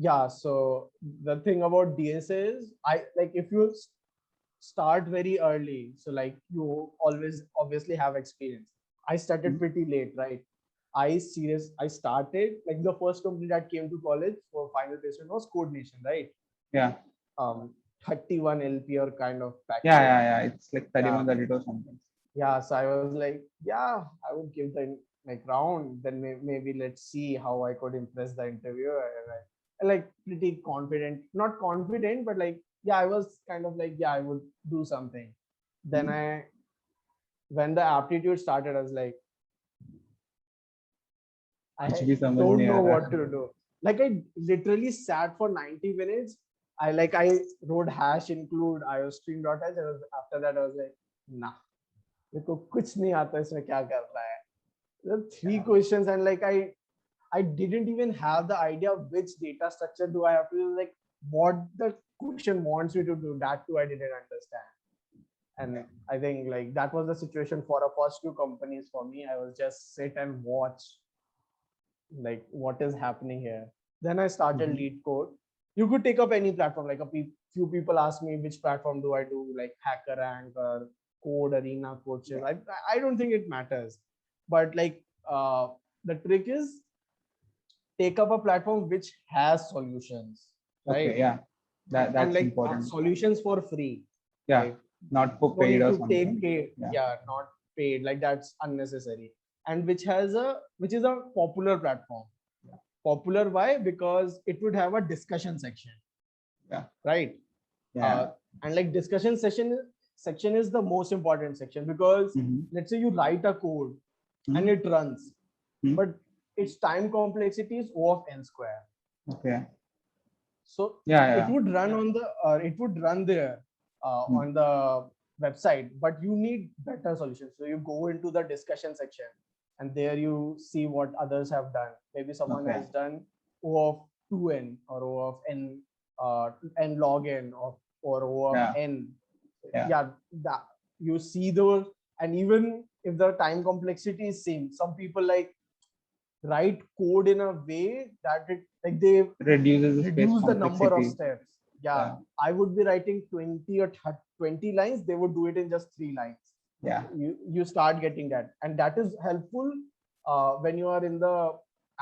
yeah, so the thing about DSA is, I like if you start very early, so like you always obviously have experience. I started Mhm. pretty late, right? I started like the first company that came to college for final placement was Code Nation, right? Yeah, 31 LP or kind of yeah, package. yeah, yeah. It's like Yeah, 31, 32 something. yeah. So I was like, yeah, I would give the like round. Then maybe let's see how I could impress the interviewer. And like pretty confident, not confident, but like yeah, I was kind of like yeah, I would do something. Then Mhm. when the aptitude started, I was like, कुछ I भी समझ don't नहीं आ know रहा what है. to do. Like I literally sat for 90 minutes. I wrote hash include iostream.h. After that I was like, nah, मेरे को कुछ नहीं आता इसमें क्या कर रहा है. There are three Yeah. questions and like I didn't even have the idea of which data structure do I have to like what the question wants me to do. That too I didn't understand. And I think like that was the situation for a first two companies for me. I was just sit and watch like what is happening here. Then I started Mhm. lead code. You could take up any platform. Like few people ask me which platform do I do, like hacker rank or code arena coaches. Yeah. I don't think it matters, but like the trick is take up a platform which has solutions, Okay, right? yeah. And That's like important. solutions for free. Yeah, Like not for no paid need or to take something. paid, Yeah. yeah, not paid, like that's unnecessary. And which is a popular platform. Yeah. Popular why? Because it would have a discussion section, Yeah. right? uh, Yeah. and like discussion session section is the most important section because Mm-hmm. let's say you write a code and Mm-hmm. it runs, Mm-hmm. but its time complexity is O of n square. Okay. So Yeah, it yeah. would run on the it would run there Mm. on the website, but you need better solutions. So you go into the discussion section and there you see what others have done. Maybe someone Okay. has done O of 2n or O of n n log n or O of Yeah. n. Yeah. Yeah, that you see those. And even if the time complexity is same, some people like write code in a way that it like they Reduces the space reduce the number of complexity. steps. Yeah, Yeah. I would be writing 20 or 20 lines. They would do it in just 3 lines. Yeah. You start getting that, and that is helpful when you are in the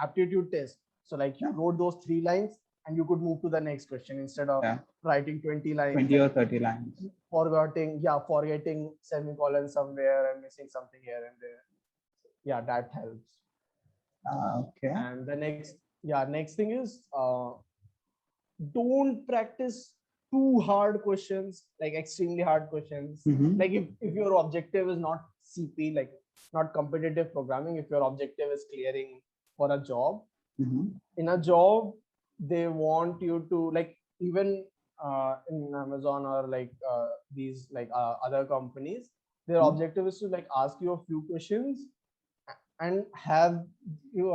aptitude test. So like Yeah. you wrote those 3 lines, and you could move to the next question instead of Yeah. writing 20 lines, 20 or like 30 lines. forgetting semicolon somewhere and missing something here and there. Yeah, that helps. Okay. And the next thing is don't practice too hard questions, like extremely hard questions. Mm-hmm. Like if your objective is not CP, like not competitive programming, if your objective is clearing for a job, Mm-hmm. in a job they want you to like even in Amazon or like these like other companies, their Mm-hmm. objective is to like ask you a few questions and have you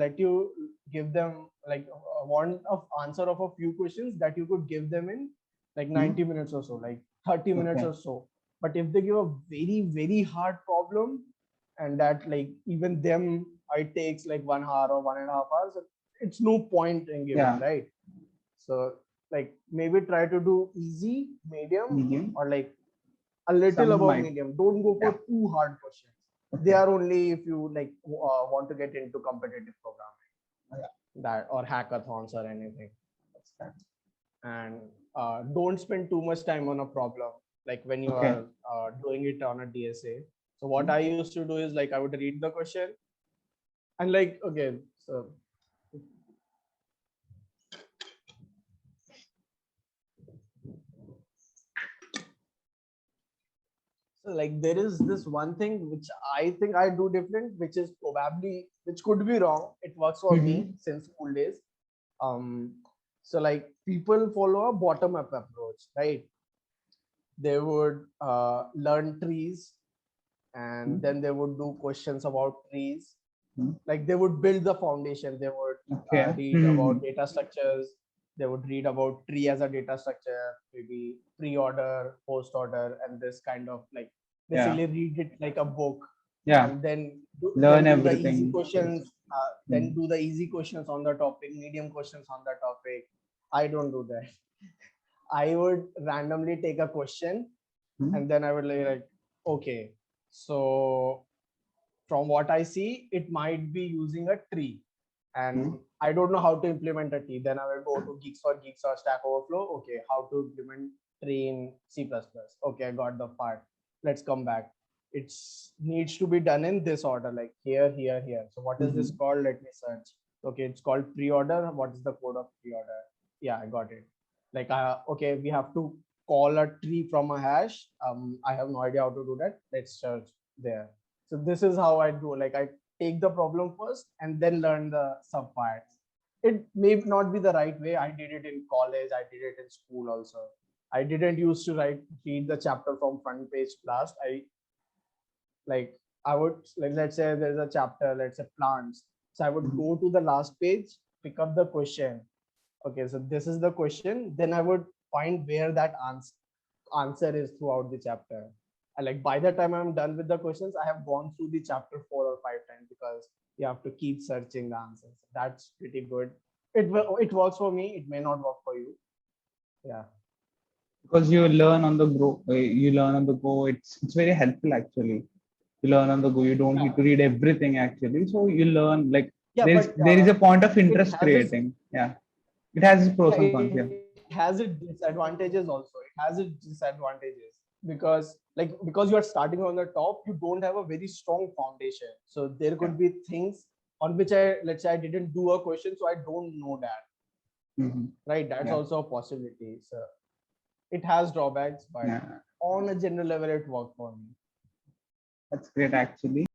let you give them like one of answer of a few questions that you could give them in like Mm-hmm. 90 minutes or so, like 30 minutes Okay. or so. But if they give a very hard problem and that like even them it takes like 1 hour or 1.5 hours, it's no point in giving, Yeah. right? So like maybe try to do easy, medium, Medium. or like a little Some above might. medium. Don't go for Yeah. too hard questions. They Okay. are only if you like want to get into competitive programming, Yeah. that or hackathons or anything. That's that. And don't spend too much time on a problem like when you Okay. are doing it on a DSA. So what I Mm-hmm. used to do is like I would read the question and like okay, so like there is this one thing which I think I do different, which is probably which could be wrong. It works for me Mm-hmm. since school days. Um, so like people follow a bottom up approach, right? They would learn trees and then they would do questions about trees. Mm-hmm. Like they would build the foundation. They would Okay. read Mm-hmm. about data structures. They would read about tree as a data structure, maybe pre-order, post-order, and this kind of like Yeah. basically read it like a book, Yeah. and then Learn do the easy everything. questions. then do the easy questions on the topic, medium questions on the topic. I don't do that. I would randomly take a question and then I would like, okay, so from what I see, it might be using a tree. And I don't know how to implement a tree. Then I will go to Geeks for Geeks or Stack Overflow. Okay, how to implement tree in C++. Okay, I got the part. Let's come back. It needs to be done in this order, like here, here, here. So what is this called? Let me search. Okay, it's called pre-order. What is the code of pre-order? Yeah, I got it. Like, okay, we have to call a tree from a hash. I have no idea how to do that. Let's search there. So this is how I do. Like, I take the problem first and then learn the sub parts. It may not be the right way. I did it in college. I did it in school also. I didn't used to read the chapter from front page last. I would, like, let's say there's a chapter, let's say plants. So I would go to the last page, pick up the question. Okay, so this is the question. Then I would find where that answer is throughout the chapter. And like by the time I'm done with the questions, I have gone through the chapter 4 or 5 times because you have to keep searching the answers. That's pretty good. It works for me. It may not work for you. Yeah. Because you learn on the go. You learn on the go. It's very helpful actually. You learn on the go. You don't need to read everything actually. So you learn like Yeah, but there is a point of it interest has its creating. Yeah, it has its pros and cons. it Yeah. has its disadvantages also. It has its disadvantages because you are starting on the top, you don't have a very strong foundation. So there could be things on which let's say I didn't do a question, so I don't know that. Right? That's also a possibility. So it has drawbacks, but on a general level, it worked for me. That's great actually.